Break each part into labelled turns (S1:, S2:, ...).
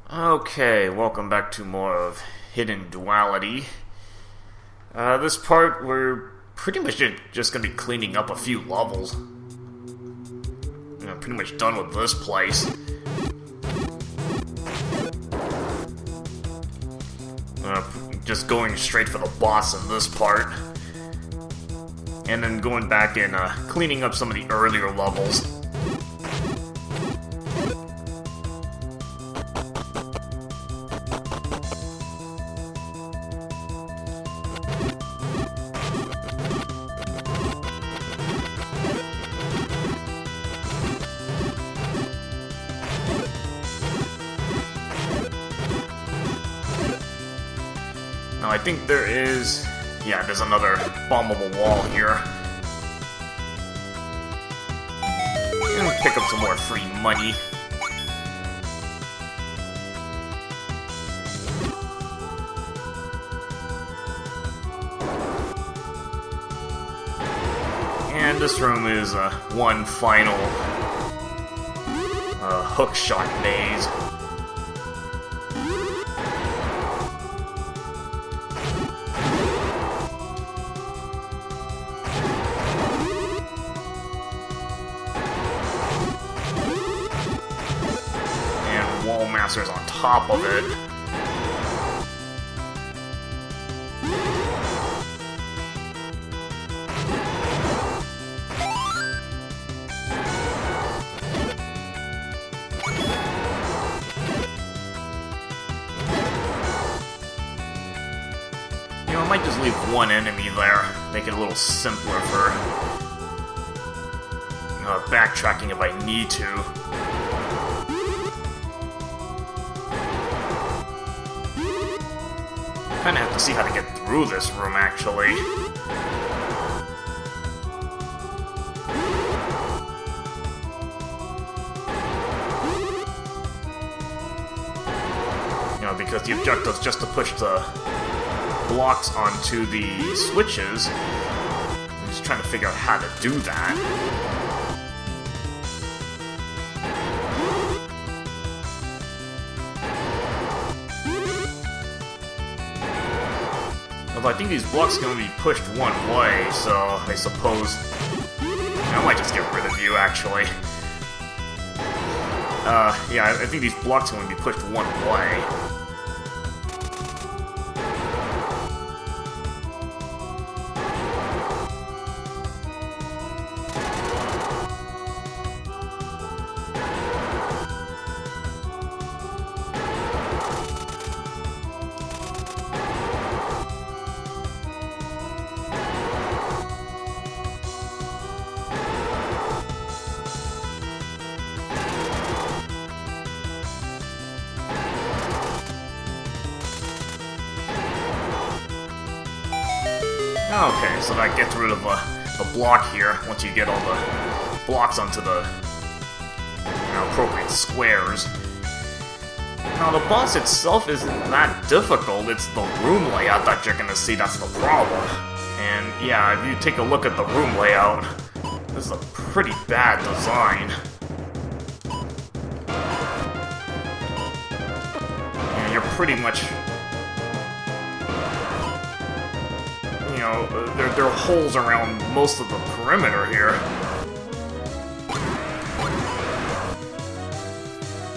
S1: Okay, welcome back to more of Hidden Duality. This part, we're pretty much just going to be cleaning up a few levels. Pretty much done with this place. Just going straight for the boss in this part. And then going back and cleaning up some of the earlier levels. Now I think there is... yeah, there's another bombable wall here. And pick up some more free money. And this room is one final hook shot maze. Masters on top of it. I might just leave one enemy there, make it a little simpler for backtracking if I need to. I kind of have to see how to get through this room, actually. Because the objective is just to push the blocks onto the switches. I'm just trying to figure out how to do that. Although I think these blocks can only be pushed one way, so I suppose I might just get rid of you, actually. Yeah, I think these blocks can only be pushed one way. Okay, so that gets rid of the block here, once you get all the blocks onto the appropriate squares. Now, the boss itself isn't that difficult, it's the room layout that you're gonna see that's the problem. And yeah, if you take a look at the room layout, this is a pretty bad design. And you're pretty much... there are holes around most of the perimeter here.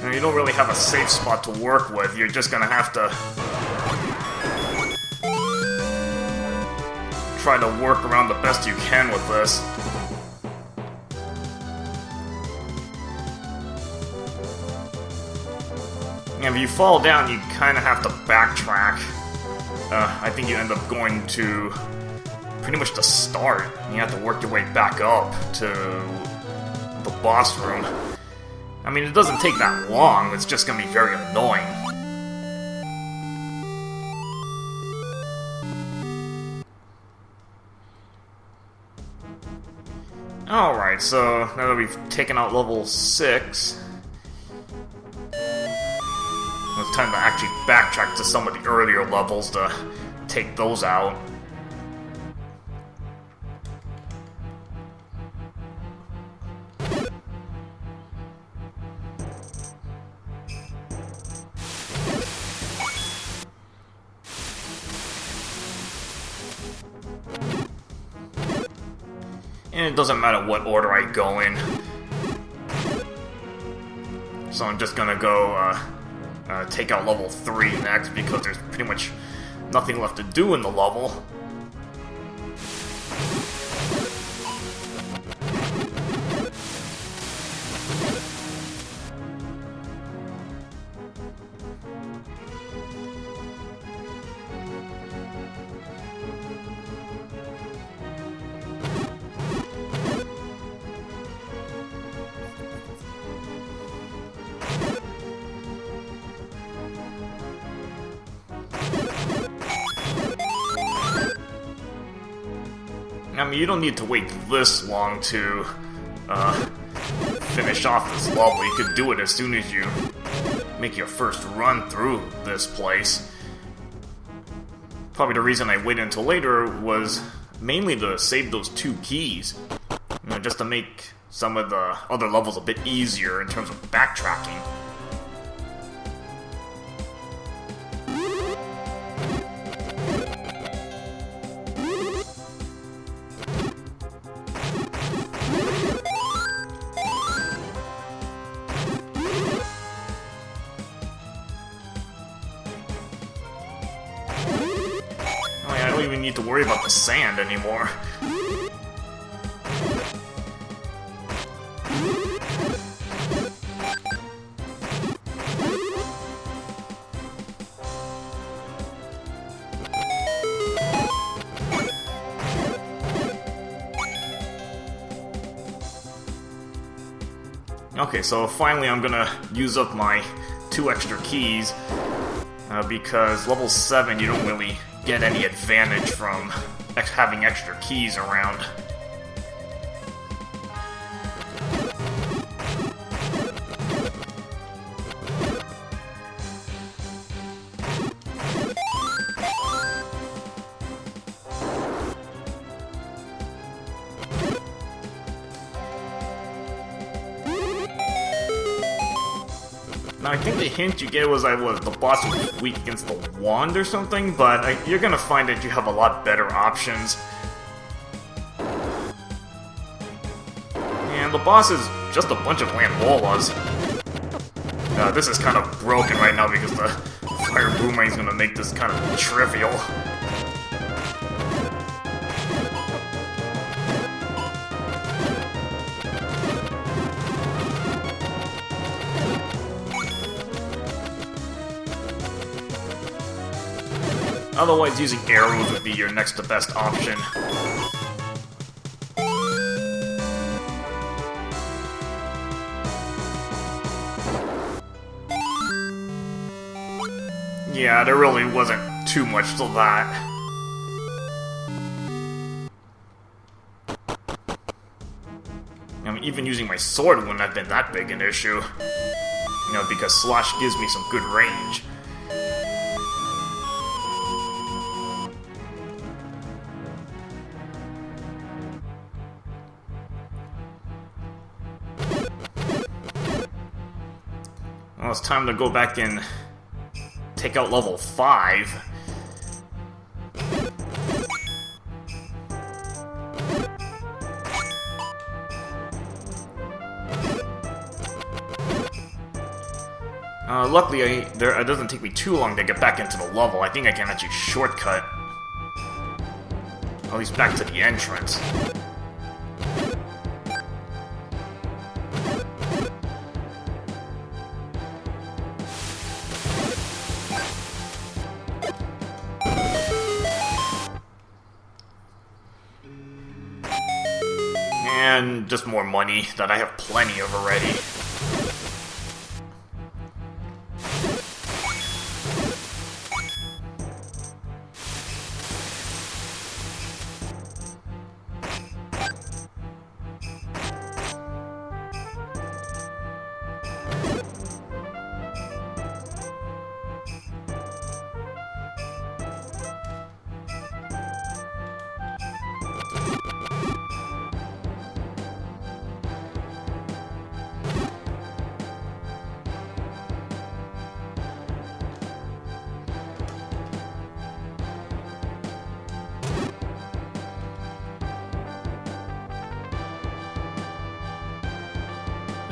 S1: And you don't really have a safe spot to work with. You're just gonna have to try to work around the best you can with this. And if you fall down, you kind of have to backtrack. I think you end up going to pretty much the start. You have to work your way back up to the boss room. I mean, it doesn't take that long, it's just gonna be very annoying. Alright, so now that we've taken out level 6, it's time to actually backtrack to some of the earlier levels to take those out. And it doesn't matter what order I go in. So I'm just gonna go take out level 3 next, because there's pretty much nothing left to do in the level. I mean, you don't need to wait this long to finish off this level. You could do it as soon as you make your first run through this place. Probably the reason I waited until later was mainly to save those 2 keys. You know, just to make some of the other levels a bit easier in terms of backtracking. I don't even need to worry about the sand anymore. Okay, so finally I'm gonna use up my 2 extra keys, because level 7 you don't really get any advantage from having extra keys around. Now, I think the hint you gave was the boss was weak against the wand or something, but you're gonna find that you have a lot better options. And the boss is just a bunch of Lambolas. This is kind of broken right now because the fire boomerang is gonna make this kind of trivial. Otherwise, using arrows would be your next to best option. Yeah, there really wasn't too much to that. I mean, even using my sword wouldn't have been that big an issue. You know, because Slash gives me some good range. Well, it's time to go back and take out level 5. Luckily, it doesn't take me too long to get back into the level. I think I can actually shortcut. At least back to the entrance. And just more money that I have plenty of already.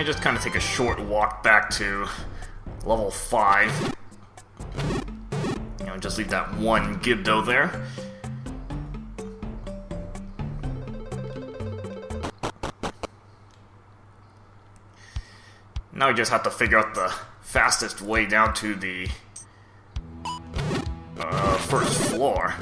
S1: And just kind of take a short walk back to level 5. You know, just leave that one Gibdo there. Now we just have to figure out the fastest way down to the first floor.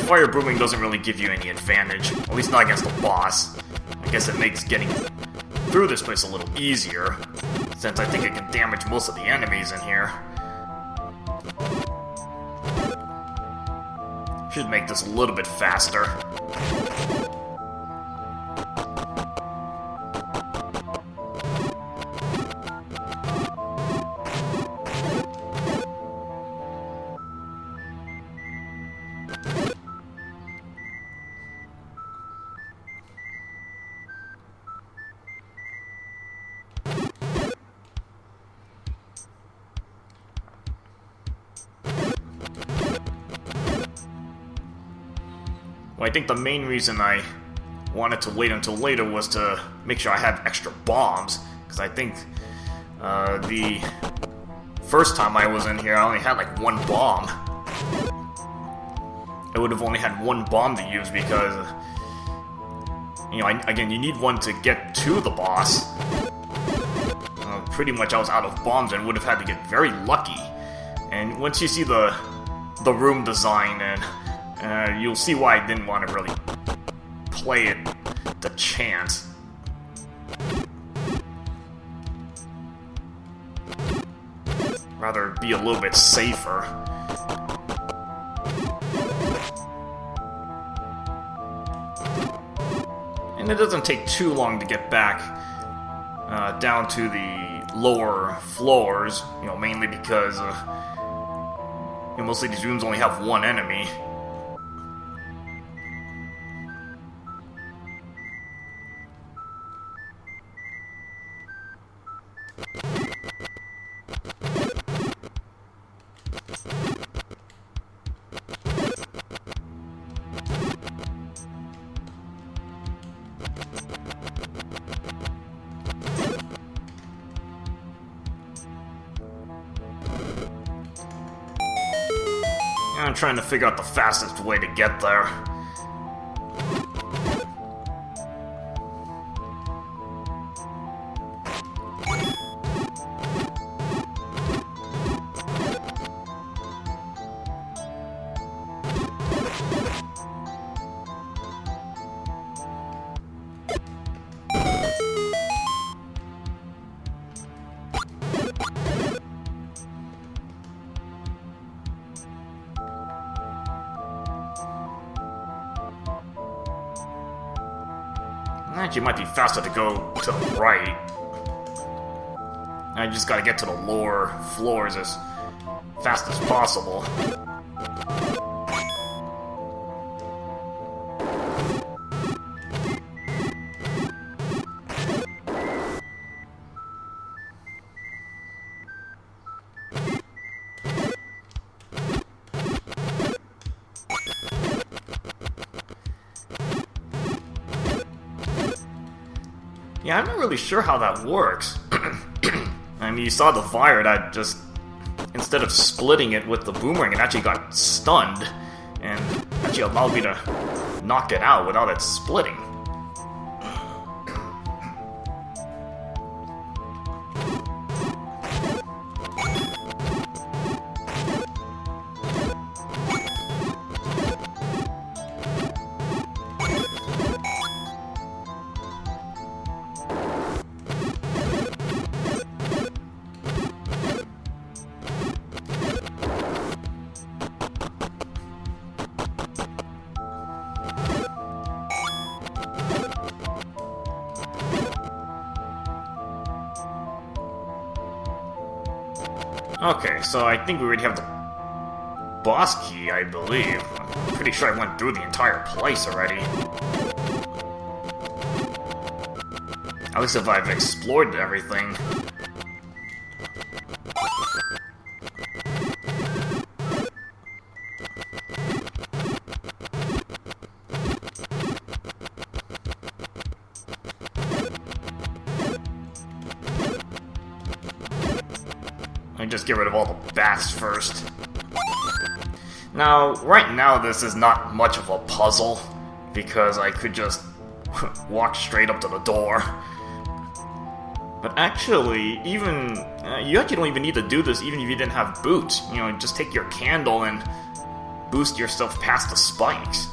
S1: Fire Booming doesn't really give you any advantage, at least not against the boss. I guess it makes getting through this place a little easier, since I think it can damage most of the enemies in here. Should make this a little bit faster. Well, I think the main reason I wanted to wait until later was to make sure I had extra bombs, because I think the first time I was in here I only had like one bomb. I would have only had one bomb to use because, you know, again, you need one to get to the boss. Pretty much I was out of bombs and would have had to get very lucky. And once you see the room design, and you'll see why I didn't want to really play it the chance. Rather be a little bit safer. And it doesn't take too long to get back down to the lower floors, you know, mainly because you know, most of these rooms only have one enemy. I'm trying to figure out the fastest way to get there. Actually, it might be faster to go to the right. I just gotta get to the lower floors as fast as possible. Yeah, I'm not really sure how that works. I mean, you saw the fire that just, instead of splitting it with the boomerang, it actually got stunned, and actually allowed me to knock it out without it splitting. Okay, so I think we already have the boss key, I believe. I'm pretty sure I went through the entire place already. At least if I've explored everything. Let me just get rid of all the bats first. Now, right now this is not much of a puzzle, because I could just walk straight up to the door. But actually, even you actually don't even need to do this even if you didn't have boots. You know, just take your candle and boost yourself past the spikes.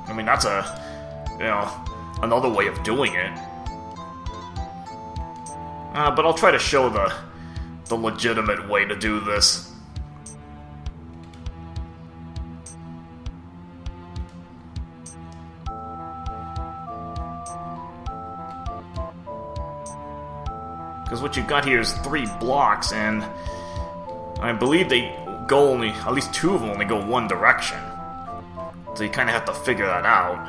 S1: I mean, that's another way of doing it. But I'll try to show the legitimate way to do this. Because what you got here is 3 blocks, and I believe they go only, at least 2 of them only go one direction. So you kind of have to figure that out.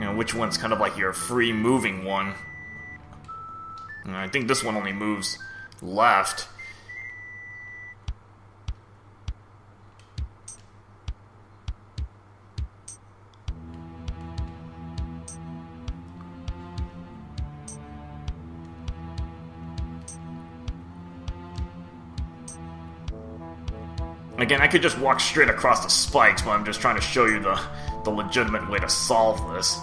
S1: You know, which one's kind of like your free moving one. And I think this one only moves left. Again, I could just walk straight across the spikes, but I'm just trying to show you the legitimate way to solve this.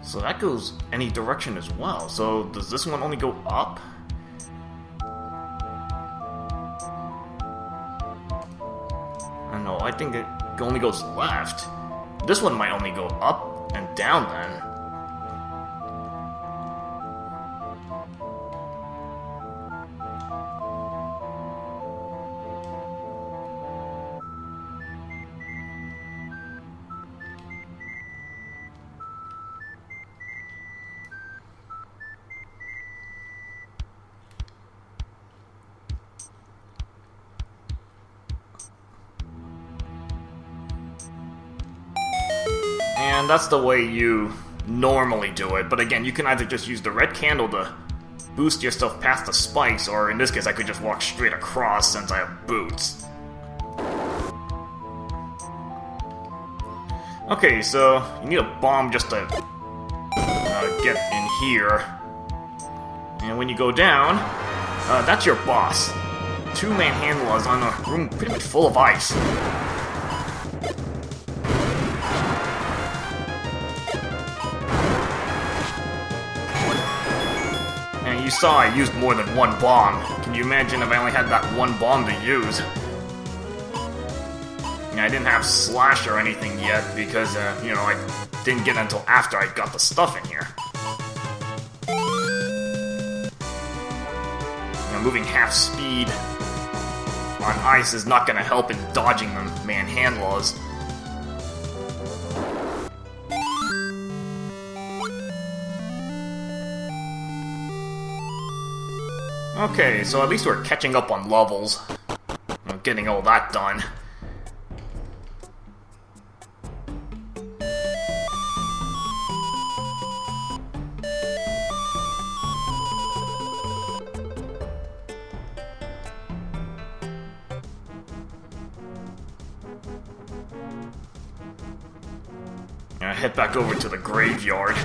S1: So that goes any direction as well. So does this one only go up? I don't know, I think it only goes left. This one might only go up and down then. And that's the way you normally do it, but again, you can either just use the red candle to boost yourself past the spikes, or in this case, I could just walk straight across since I have boots. Okay, so you need a bomb just to get in here. And when you go down, that's your boss. 2 manhandlers on a room pretty much full of ice. You saw I used more than 1 bomb. Can you imagine if I only had that 1 bomb to use? I didn't have Slash or anything yet because, I didn't get it until after I got the stuff in here. Moving half speed on ice is not going to help in dodging the manhandlers. Okay, so at least we're catching up on levels. Getting all that done. I head back over to the graveyard.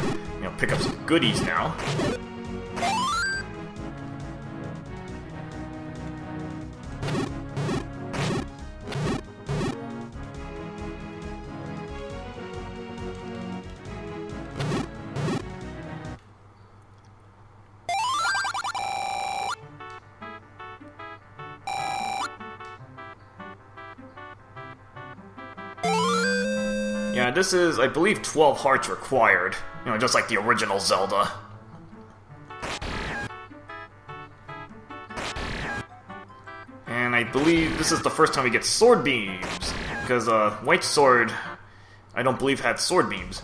S1: Pick up some goodies now. Yeah, this is, I believe, 12 hearts required. You know, just like the original Zelda. And I believe this is the first time we get sword beams, because White Sword, I don't believe, had sword beams.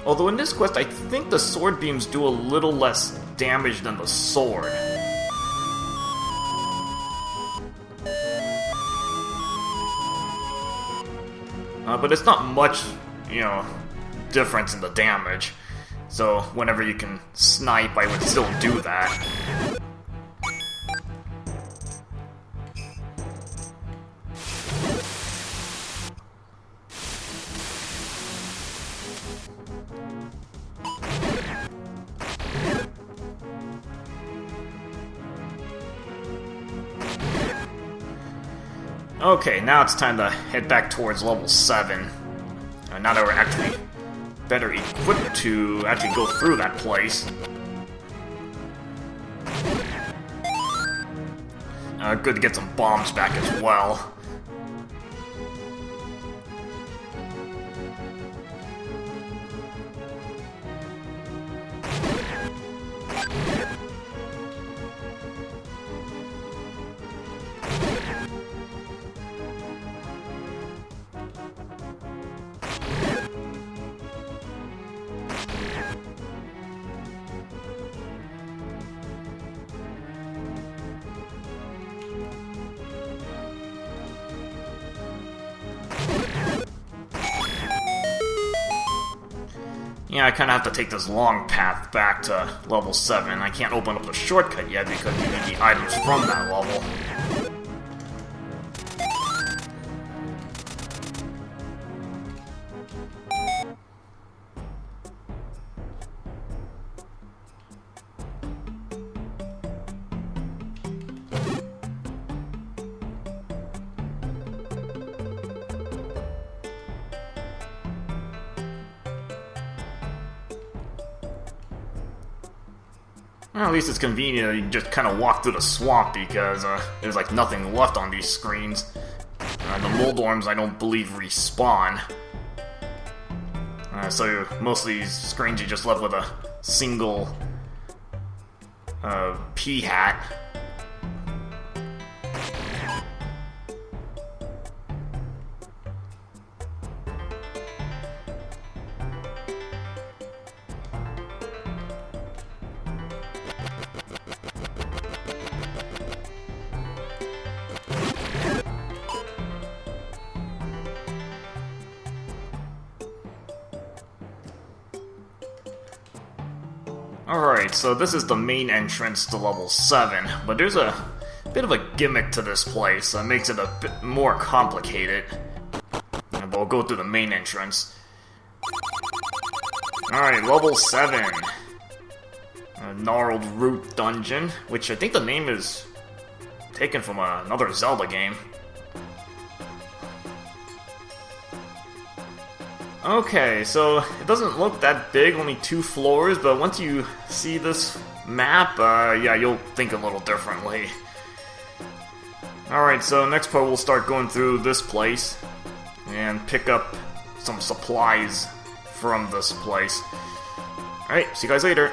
S1: Although in this quest, I think the sword beams do a little less damage than the sword. But it's not much, you know, difference in the damage. So whenever you can snipe, I would still do that. Okay, now it's time to head back towards level 7. Now that we're actually better equipped to actually go through that place. Good to get some bombs back as well. Yeah, I kind of have to take this long path back to level 7. I can't open up the shortcut yet because you need the items from that level. Well, at least it's convenient that you can just kind of walk through the swamp because there's like nothing left on these screens. The Moldorms, I don't believe, respawn. So most of these screens you just left with a single P-hat. Alright, so this is the main entrance to level 7, but there's a bit of a gimmick to this place that makes it a bit more complicated. But we'll go through the main entrance. Alright, level 7. A Gnarled Root Dungeon, which I think the name is taken from another Zelda game. Okay, so it doesn't look that big, only 2 floors, but once you see this map, yeah, you'll think a little differently. Alright, so next part we'll start going through this place and pick up some supplies from this place. Alright, see you guys later.